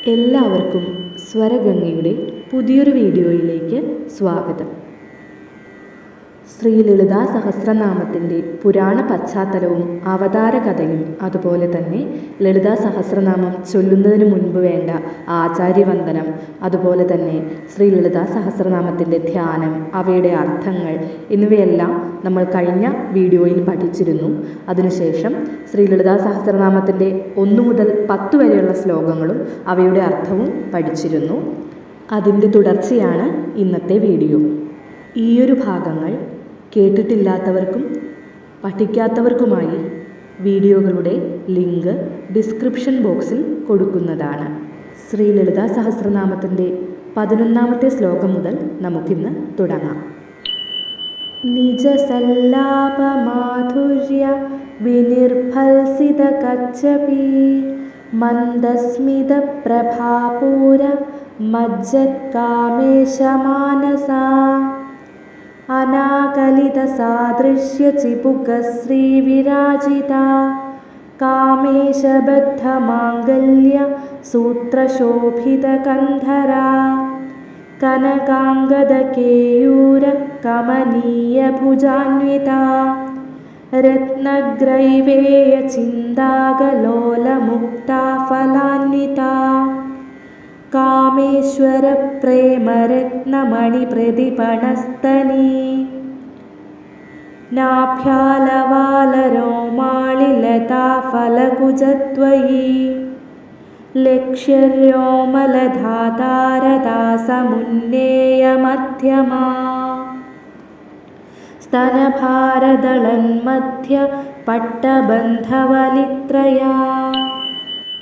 എല്ലാവർക്കും സ്വരഗംഗയുടെ പുതിയൊരു വീഡിയോയിലേക്ക് സ്വാഗതം. ശ്രീ ലളിതാ സഹസ്രനാമത്തിൻ്റെ പുരാണ പശ്ചാത്തലവും അവതാര കഥയും അതുപോലെ തന്നെ ലളിതാ സഹസ്രനാമം ചൊല്ലുന്നതിന് മുൻപ് വേണ്ട ആചാര്യവന്ദനം, അതുപോലെ തന്നെ ശ്രീ ലളിതാ സഹസ്രനാമത്തിൻ്റെ ധ്യാനം, അവയുടെ അർത്ഥങ്ങൾ എന്നിവയെല്ലാം നമ്മൾ കഴിഞ്ഞ വീഡിയോയിൽ പഠിച്ചിരുന്നു. അതിനുശേഷം ശ്രീ ലളിതാ സഹസ്രനാമത്തിൻ്റെ 1 മുതൽ 10 വരെയുള്ള ശ്ലോകങ്ങളും അവയുടെ അർത്ഥവും പഠിച്ചിരുന്നു. അതിൻ്റെ തുടർച്ചയാണ് ഇന്നത്തെ വീഡിയോ. ഈയൊരു ഭാഗങ്ങൾ കേട്ടിട്ടില്ലാത്തവർക്കും പഠിക്കാത്തവർക്കുമായി വീഡിയോകളുടെ ലിങ്ക് ഡിസ്ക്രിപ്ഷൻ ബോക്സിൽ കൊടുക്കുന്നതാണ്. ശ്രീ ലളിതാ സഹസ്രനാമത്തിൻ്റെ 11ാമത്തെ ശ്ലോകം മുതൽ നമുക്കിന്ന് തുടങ്ങാം. നിജസല്ലാപമാധുര്യ വിനിർഭൽസിത കച്ചപി മന്ദസ്മിത പ്രഭാപൂര മജ്ജത്കാമേശമാനസാ അനാകലിത സാദൃശ്യ ചിപുകശ്രീ വിരാജിത കാമേശബദ്ധ മാംഗല്യ സൂത്രശോഭിത കന്ധരാ കനകാംഗദ കേയൂര കമനീയ ഭുജാന്വിത രത്നഗ്രൈവേയ ചിന്താകലോല മുക്താ ഫലാന്വിത കാമേശ്വര പ്രേമരത്നമണി പ്രതിപണസ്തനി നാഭ്യാലവാലരോമാളിലതാ ഫലകുജത്വയി ലക്ഷ്യര്യോമലധാതാരദാസമുന്നേയ മധ്യമാ സ്തനഭാരദളന്മധ്യ പട്ടബന്ധവലിത്രയാ.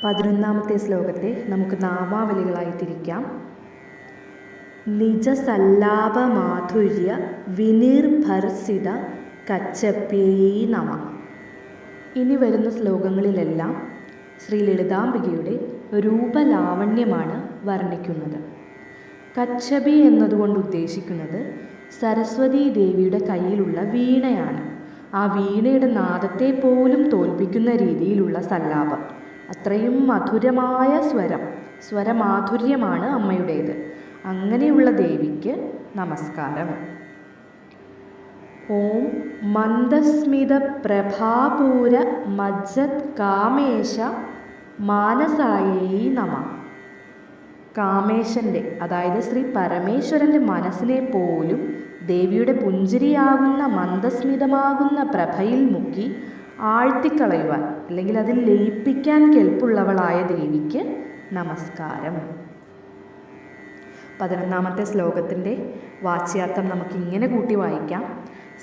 11ാമത്തെ ശ്ലോകത്തെ നമുക്ക് നാമാവലികളായി തിരിക്കാം. നിജസല്ലാപമാധുര്യ വിനിർഭർസിത കച്ചപ്യൈ നമ. ഇനി വരുന്ന ശ്ലോകങ്ങളിലെല്ലാം ശ്രീ ലളിതാംബികയുടെ രൂപലാവണ്യമാണ് വർണ്ണിക്കുന്നത്. കച്ചപി എന്നതുകൊണ്ട് ഉദ്ദേശിക്കുന്നത് സരസ്വതീ ദേവിയുടെ കയ്യിലുള്ള വീണയാണ്. ആ വീണയുടെ നാദത്തെ പോലും തോൽപ്പിക്കുന്ന രീതിയിലുള്ള സല്ലാപം, അത്രയും മധുരമായ സ്വരമാധുര്യമാണ് അമ്മയുടേത്. അങ്ങനെയുള്ള ദേവിക്ക് നമസ്കാരം. ഓം മന്ദസ്മിത പ്രഭാപൂര മജ്ജത് കാമേശ മാനസായൈ നമ. കാമേശൻ്റെ, അതായത് ശ്രീ പരമേശ്വരൻ്റെ മനസ്സിനെ പോലും ദേവിയുടെ പുഞ്ചിരിയാകുന്ന മന്ദസ്മിതമാകുന്ന പ്രഭയിൽ മുക്കി ആഴ്ത്തിക്കളയുവാൻ, അല്ലെങ്കിൽ അതിൽ ലയിപ്പിക്കാൻ കെൽപ്പുള്ളവളായ ദേവിക്ക് നമസ്കാരം. 11ാമത്തെ ശ്ലോകത്തിൻ്റെ വാച്യാർത്ഥം നമുക്കിങ്ങനെ കൂട്ടി വായിക്കാം.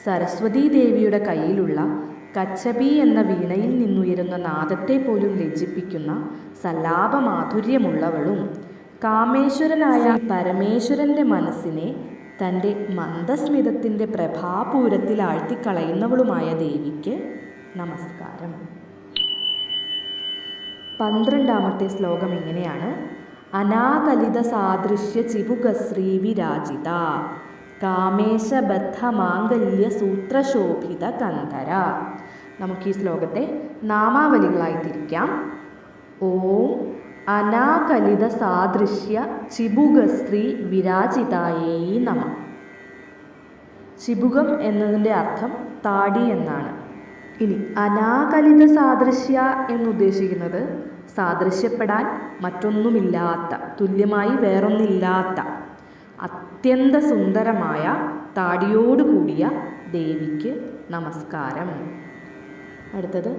സരസ്വതീ ദേവിയുടെ കയ്യിലുള്ള കച്ചപി എന്ന വീണയിൽ നിന്നുയരുന്ന നാദത്തെ പോലും ലജ്ജിപ്പിക്കുന്ന സല്ലാപമാധുര്യമുള്ളവളും കാമേശ്വരനായ പരമേശ്വരൻ്റെ മനസ്സിനെ തൻ്റെ മന്ദസ്മിതത്തിൻ്റെ പ്രഭാപൂരത്തിൽ ആഴ്ത്തിക്കളയുന്നവളുമായ ദേവിക്ക് നമസ്കാരം. 12ാമത്തെ ശ്ലോകം ഇങ്ങനെയാണ്. അനാകലിത സാദൃശ്യ ചിപുകശ്രീ വിരാജിത കാമേശബദ്ധ മാംഗല്യ സൂത്രശോഭിത കന്ധര. നമുക്ക് ഈ ശ്ലോകത്തെ നാമാവലികളായി തിരിക്കാം. ഓം അനാകലിത സാദൃശ്യ ചിബുകശ്രീ വിരാജിതായൈ നമ. ചിബുകം എന്നതിൻ്റെ അർത്ഥം താടി എന്നാണ്. ഇനി അനാകലിത സാദൃശ്യ എന്നുദ്ദേശിക്കുന്നത് സാദൃശ്യപ്പെടാൻ മറ്റൊന്നുമില്ലാത്ത, തുല്യമായി വേറൊന്നില്ലാത്ത അത്യന്ത സുന്ദരമായ താടിയോടുകൂടിയ ദേവിക്ക് നമസ്കാരം. അടുത്തത്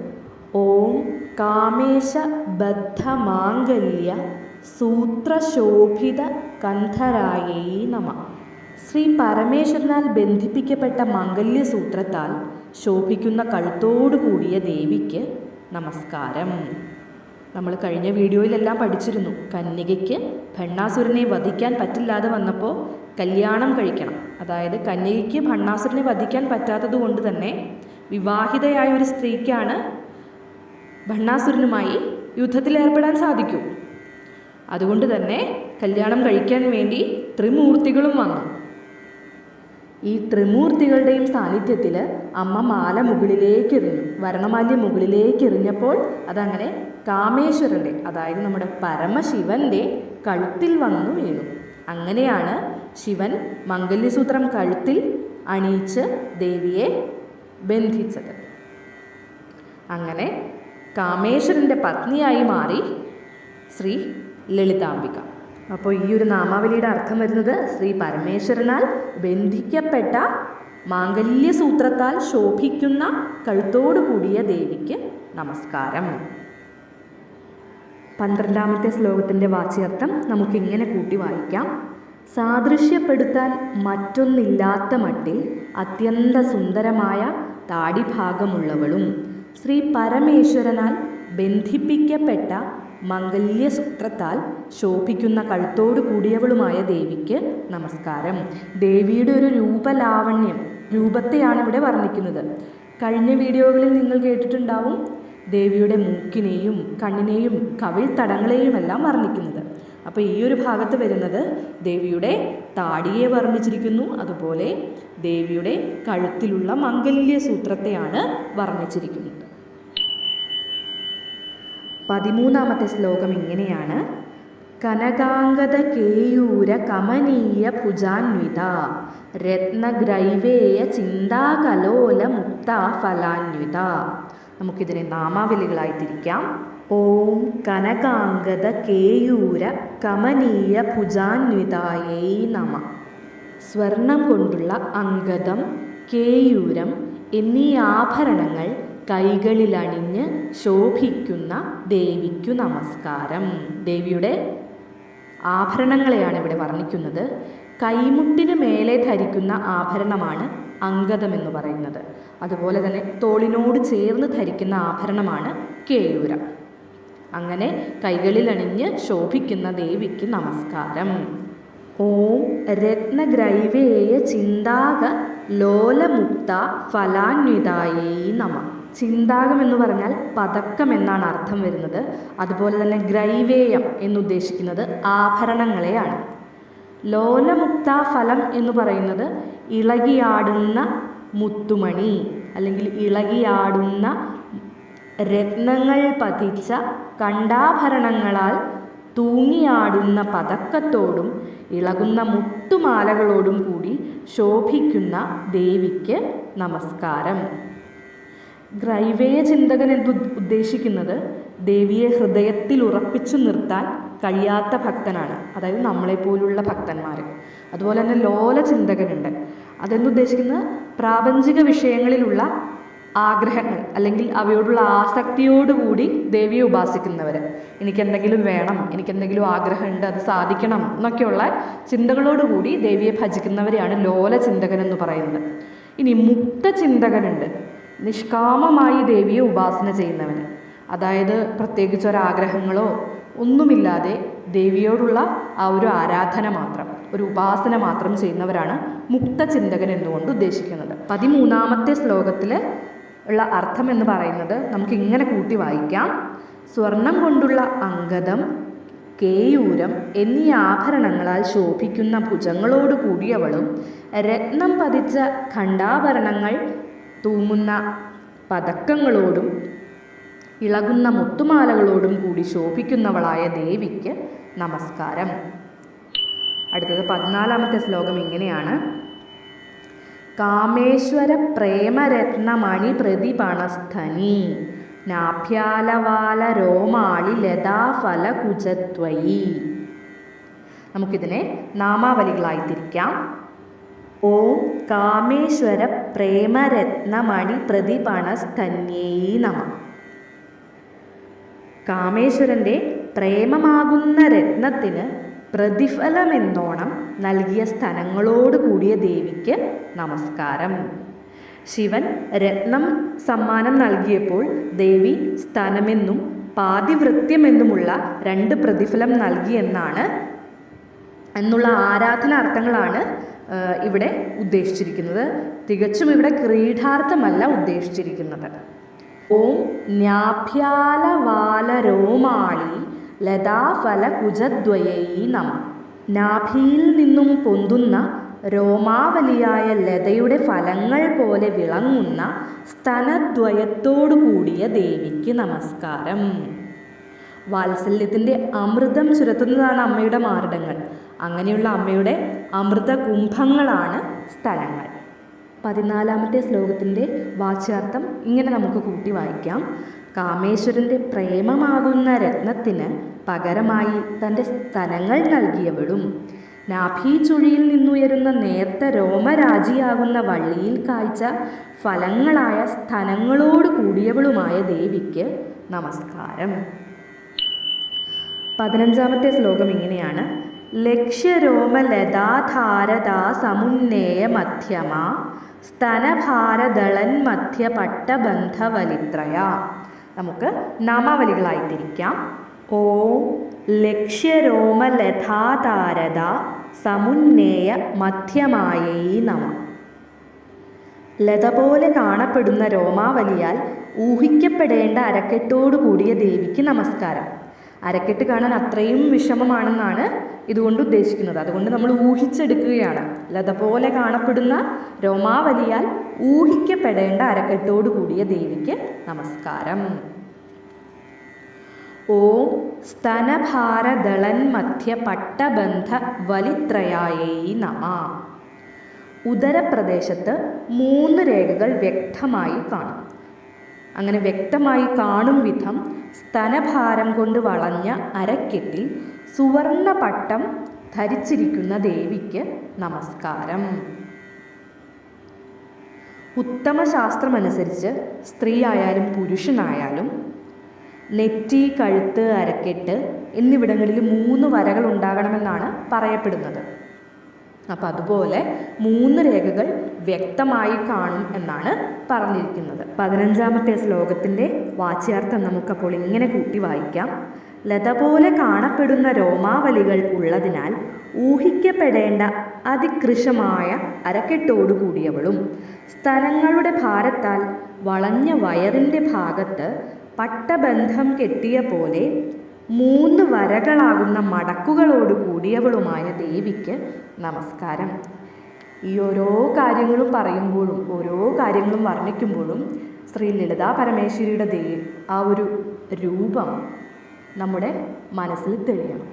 ഓം കാമേശ ബദ്ധ മാംഗല്യ സൂത്രശോഭിത കന്ധരായൈ നമ. ശ്രീ പരമേശ്വരനാൽ ബന്ധിപ്പിക്കപ്പെട്ട മാംഗല്യസൂത്രത്താൽ ശോഭിക്കുന്ന കഴുത്തോടുകൂടിയ ദേവിക്ക് നമസ്കാരം. നമ്മൾ കഴിഞ്ഞ വീഡിയോയിലെല്ലാം പഠിച്ചിരുന്നു, കന്യകയ്ക്ക് ഭണ്ണാസുരനെ വധിക്കാൻ പറ്റില്ലാതെ വന്നപ്പോൾ കല്യാണം കഴിക്കണം. അതായത് കന്യകയ്ക്ക് ഭണ്ണാസുരനെ വധിക്കാൻ പറ്റാത്തത് കൊണ്ട് തന്നെ വിവാഹിതയായ ഒരു സ്ത്രീക്കാണ് ഭണ്ണാസുരനുമായി യുദ്ധത്തിലേർപ്പെടാൻ സാധിക്കൂ. അതുകൊണ്ട് തന്നെ കല്യാണം കഴിക്കാൻ വേണ്ടി ത്രിമൂർത്തികളും വന്നു. ഈ ത്രിമൂർത്തികളുടെയും സാന്നിധ്യത്തിൽ അമ്മ മാല മുകളിലേക്ക് എറിഞ്ഞു. വരണമാല്യം മുകളിലേക്ക് എറിഞ്ഞപ്പോൾ അതങ്ങനെ കാമേശ്വരൻ്റെ, അതായത് നമ്മുടെ പരമശിവൻ്റെ കഴുത്തിൽ വന്നു വീണു. അങ്ങനെയാണ് ശിവൻ മംഗല്യസൂത്രം കഴുത്തിൽ അണിയിച്ച് ദേവിയെ ബന്ധിച്ചത്. അങ്ങനെ കാമേശ്വരൻ്റെ പത്നിയായി മാറി ശ്രീ ലളിതാംബിക. അപ്പോൾ ഈ ഒരു നാമാവലിയുടെ അർത്ഥം വരുന്നത് ശ്രീ പരമേശ്വരനാൽ ബന്ധിക്കപ്പെട്ട മാംഗല്യസൂത്രത്താൽ ശോഭിക്കുന്ന കഴുത്തോടു കൂടിയ ദേവിക്ക് നമസ്കാരം. 12ാമത്തെ ശ്ലോകത്തിൻ്റെ വാച്യാർത്ഥം നമുക്കിങ്ങനെ കൂട്ടി വായിക്കാം. സാദൃശ്യപ്പെടുത്താൻ മറ്റൊന്നില്ലാത്ത മട്ടിൽ അത്യന്ത സുന്ദരമായ താടിഭാഗമുള്ളവളും ശ്രീ പരമേശ്വരനാൽ ബന്ധിപ്പിക്കപ്പെട്ട മംഗല്യസൂത്രത്താൽ ശോഭിക്കുന്ന കഴുത്തോടു കൂടിയവളുമായ ദേവിക്ക് നമസ്കാരം. ദേവിയുടെ ഒരു രൂപലാവണ്യം, രൂപത്തെയാണ് ഇവിടെ വർണ്ണിക്കുന്നത്. കഴിഞ്ഞ വീഡിയോകളിൽ നിങ്ങൾ കേട്ടിട്ടുണ്ടാവും ദേവിയുടെ മൂക്കിനെയും കണ്ണിനെയും കവിൾത്തടങ്ങളെയുമെല്ലാം വർണ്ണിക്കുന്നത്. അപ്പോൾ ഈ ഒരു ഭാഗത്ത് വരുന്നത് ദേവിയുടെ താടിയെ വർണ്ണിച്ചിരിക്കുന്നു, അതുപോലെ ദേവിയുടെ കഴുത്തിലുള്ള മംഗല്യസൂത്രത്തെയാണ് വർണ്ണിച്ചിരിക്കുന്നത്. 13ാമത്തെ ശ്ലോകം ഇങ്ങനെയാണ്. കനകാംഗത കേയൂര കമനീയ ഭുജാന്വിത രത്നഗ്രൈവേയ ചിന്താകലോല മുക്ത ഫലാന്വിത. നമുക്കിതിനെ നാമാവലികളായി തിരിക്കാം. ഓം കനകാംഗത കേയൂര കമനീയ ഭുജാന്വിതായൈ നമ. സ്വർണം കൊണ്ടുള്ള അംഗദം, കേയൂരം എന്നീ ആഭരണങ്ങൾ കൈകളിലണിഞ്ഞ് ശോഭിക്കുന്ന ദേവിക്കു നമസ്കാരം. ദേവിയുടെ ആഭരണങ്ങളെയാണ് ഇവിടെ വർണ്ണിക്കുന്നത്. കൈമുട്ടിന് മേലെ ധരിക്കുന്ന ആഭരണമാണ് അംഗദമെന്ന് പറയുന്നത്. അതുപോലെ തന്നെ തോളിനോട് ചേർന്ന് ധരിക്കുന്ന ആഭരണമാണ് കേയൂരം. അങ്ങനെ കൈകളിലണിഞ്ഞ് ശോഭിക്കുന്ന ദേവിക്ക് നമസ്കാരം. ഓം രത്നഗ്രൈവേയ ചിന്താക ലോലമുക്ത ഫലാന്വിതായൈ നമ. ചിന്താകം എന്ന് പറഞ്ഞാൽ പതക്കം എന്നാണ് അർത്ഥം വരുന്നത്. അതുപോലെ തന്നെ ഗ്രൈവേയം എന്നുദ്ദേശിക്കുന്നത് ആഭരണങ്ങളെയാണ്. ലോലമുക്ത ഫലം എന്ന് പറയുന്നത് ഇളകിയാടുന്ന മുത്തുമണി അല്ലെങ്കിൽ ഇളകിയാടുന്ന രത്നങ്ങൾ പതിച്ച കണ്ടാഭരണങ്ങളാൽ തൂങ്ങിയാടുന്ന പതക്കത്തോടും ഇളകുന്ന മുത്തുമാലകളോടും കൂടി ശോഭിക്കുന്ന ദേവിക്ക് നമസ്കാരം. ഗ്രൈവേയ ചിന്തകൻ എന്ന് ഉദ്ദേശിക്കുന്നത് ദേവിയെ ഹൃദയത്തിൽ ഉറപ്പിച്ചു നിർത്താൻ കഴിയാത്ത ഭക്തനാണ്, അതായത് നമ്മളെപ്പോലുള്ള ഭക്തന്മാർ. അതുപോലെ തന്നെ ലോല ചിന്തകനുണ്ട്. അതെന്നുദ്ദേശിക്കുന്നത് പ്രാപഞ്ചിക വിഷയങ്ങളിലുള്ള ആഗ്രഹങ്ങൾ അല്ലെങ്കിൽ അവയോടുള്ള ആസക്തിയോടുകൂടി ദേവിയെ ഉപാസിക്കുന്നവർ. എനിക്കെന്തെങ്കിലും വേണം, എനിക്കെന്തെങ്കിലും ആഗ്രഹമുണ്ട്, അത് സാധിക്കണം എന്നൊക്കെയുള്ള ചിന്തകളോടുകൂടി ദേവിയെ ഭജിക്കുന്നവരെയാണ് ലോല ചിന്തകൻ എന്ന് പറയുന്നത്. ഇനി മുക്ത ചിന്തകനുണ്ട്, നിഷ്കാമമായി ദേവിയെ ഉപാസന ചെയ്യുന്നവന്. അതായത് പ്രത്യേകിച്ച് ഒരാഗ്രഹങ്ങളോ ഒന്നുമില്ലാതെ ദേവിയോടുള്ള ആ ഒരു ആരാധന മാത്രം, ഒരു ഉപാസന മാത്രം ചെയ്യുന്നവരാണ് മുക്തചിന്തകൻ എന്നുകൊണ്ട് ഉദ്ദേശിക്കുന്നത്. 13ാമത്തെ ശ്ലോകത്തിൽ ഉള്ള അർത്ഥം എന്ന് പറയുന്നത് നമുക്കിങ്ങനെ കൂട്ടി വായിക്കാം. സ്വർണം കൊണ്ടുള്ള അംഗദം, കേയൂരം എന്നീ ആഭരണങ്ങളാൽ ശോഭിക്കുന്ന ഭുജങ്ങളോട് കൂടിയവളും രത്നം പതിച്ച ഖണ്ഡാഭരണങ്ങൾ തൂങ്ങുന്ന പതക്കങ്ങളോടും ഇളകുന്ന മുത്തുമാലകളോടും കൂടി ശോഭിക്കുന്നവളായ ദേവിക്ക് നമസ്കാരം. അടുത്തത് 14ാമത്തെ ശ്ലോകം ഇങ്ങനെയാണ്. കാമേശ്വര പ്രേമരത്നമണി പ്രതിപണസ്ഥനി നാഭ്യാലവാല രോമാളി ലതാഫല കുജത്വയി. നമുക്കിതിനെ നാമാവലികളായി തിരിക്കാം. ഓം കാമേശ്വര പ്രേമരത്നമണി പ്രതിപണസ്ഥന്യൈ നമ. കാമേശ്വരൻ്റെ പ്രേമമാകുന്ന രത്നത്തിന് പ്രതിഫലമെന്നോണം നൽകിയ സ്ഥലങ്ങളോട് കൂടിയ ദേവിക്ക് നമസ്കാരം. ശിവൻ രത്നം സമ്മാനം നൽകിയപ്പോൾ ദേവി സ്ഥനമെന്നും പാതിവൃത്യമെന്നുമുള്ള 2 പ്രതിഫലം എന്നുള്ള ആരാധനാർത്ഥങ്ങളാണ് ഇവിടെ ഉദ്ദേശിച്ചിരിക്കുന്നത്. തികച്ചും ഇവിടെ ക്രീഡാർത്ഥമല്ല ഉദ്ദേശിച്ചിരിക്കുന്നത്. ഓം നാഭ്യാലവാല രോമാളി ലതാഫല കുജദ്വയൈ നമ. നാഭിയിൽ നിന്നും പൊന്തുന്ന രോമാവലിയായ ലതയുടെ ഫലങ്ങൾ പോലെ വിളങ്ങുന്ന സ്തനദ്വയത്തോടു കൂടിയ ദേവിക്ക് നമസ്കാരം. വാത്സല്യത്തിൻ്റെ അമൃതം ചുരത്തുന്നതാണ് അമ്മയുടെ മാറിടങ്ങൾ. അങ്ങനെയുള്ള അമ്മയുടെ അമൃത കുംഭങ്ങളാണ് സ്ഥലങ്ങൾ. 14-ാമത്തെ ശ്ലോകത്തിൻ്റെ വാച്യാർത്ഥം ഇങ്ങനെ നമുക്ക് കൂട്ടി വായിക്കാം. കാമേശ്വരൻ്റെ പ്രേമമാകുന്ന രത്നത്തിന് പകരമായി തൻ്റെ സ്തനങ്ങൾ നൽകിയവളും നാഭീചുഴിയിൽ നിന്നുയരുന്ന നേർത്ത രോമരാജിയാകുന്ന വള്ളിയിൽ കായ്ച്ച ഫലങ്ങളായ സ്തനങ്ങളോട് കൂടിയവളുമായ ദേവിക്ക് നമസ്കാരം. 15-ാമത്തെ ശ്ലോകം ഇങ്ങനെയാണ്. ലക്ഷ്യരോമലതാധാരദാ സമുന്നേയ മധ്യമ സ്തനഭാരദളൻ മധ്യ പട്ടബന്ധവലിത്രയ. നമുക്ക് നാമാവലികളായി തിരിക്കാം. ഓം ലക്ഷ്യരോമലതാധാരദ സമുന്നേയ മധ്യമായൈ നമഃ. ലത പോലെ കാണപ്പെടുന്ന രോമാവലിയാൽ ഊഹിക്കപ്പെടേണ്ട അരക്കെട്ടോടു കൂടിയ ദേവിക്ക് നമസ്കാരം. അരക്കെട്ട് കാണാൻ അത്രയും വിഷമമാണെന്നാണ് ഇതുകൊണ്ട് ഉദ്ദേശിക്കുന്നത്. അതുകൊണ്ട് നമ്മൾ ഊഹിച്ചെടുക്കുകയാണ്. ലത പോലെ കാണപ്പെടുന്ന രോമാവലിയാൽ ഊഹിക്കപ്പെടേണ്ട അരക്കെട്ടോടു കൂടിയ ദേവിക്ക് നമസ്കാരം. ഓം സ്തനഭാരദളൻ മധ്യ പട്ടബന്ധ വലിത്രയായൈ നമഃ. ഉദരപ്രദേശത്ത് 3 രേഖകൾ വ്യക്തമായി കാണും. അങ്ങനെ വ്യക്തമായി കാണും വിധം സ്തനഭാരം കൊണ്ട് വളഞ്ഞ അരക്കെട്ടിൽ സുവർണ പട്ടം ധരിച്ചിരിക്കുന്ന ദേവിക്ക് നമസ്കാരം. ഉത്തമ ശാസ്ത്രമനുസരിച്ച് സ്ത്രീ ആയാലും പുരുഷനായാലും നെറ്റി, കഴുത്ത്, അരക്കെട്ട് എന്നിവിടങ്ങളിൽ 3 വരകൾ ഉണ്ടാകണമെന്നാണ് പറയപ്പെടുന്നത്. അപ്പം അതുപോലെ 3 രേഖകൾ വ്യക്തമായി കാണും എന്നാണ് പറഞ്ഞിരിക്കുന്നത്. 15-ാമത്തെ ശ്ലോകത്തിൻ്റെ വാച്യാർത്ഥം നമുക്കപ്പോൾ ഇങ്ങനെ കൂട്ടി വായിക്കാം. ലത പോലെ കാണപ്പെടുന്ന രോമാവലികൾ ഉള്ളതിനാൽ ഊഹിക്കപ്പെടേണ്ട അതികൃശമായ അരക്കെട്ടോടു കൂടിയവളും സ്തനങ്ങളുടെ ഭാരത്താൽ വളഞ്ഞ വയറിൻ്റെ ഭാഗത്ത് പട്ടബന്ധം കെട്ടിയ പോലെ 3 വരകളാകുന്ന മടക്കുകളോട് കൂടിയവളുമായ ദേവിക്ക് നമസ്കാരം. ഈ ഓരോ കാര്യങ്ങളും പറയുമ്പോഴും ഓരോ കാര്യങ്ങളും വർണ്ണിക്കുമ്പോഴും ശ്രീ ലളിതാ പരമേശ്വരിയുടെ ആ ഒരു രൂപം നമ്മുടെ മനസ്സിൽ തെളിയണം.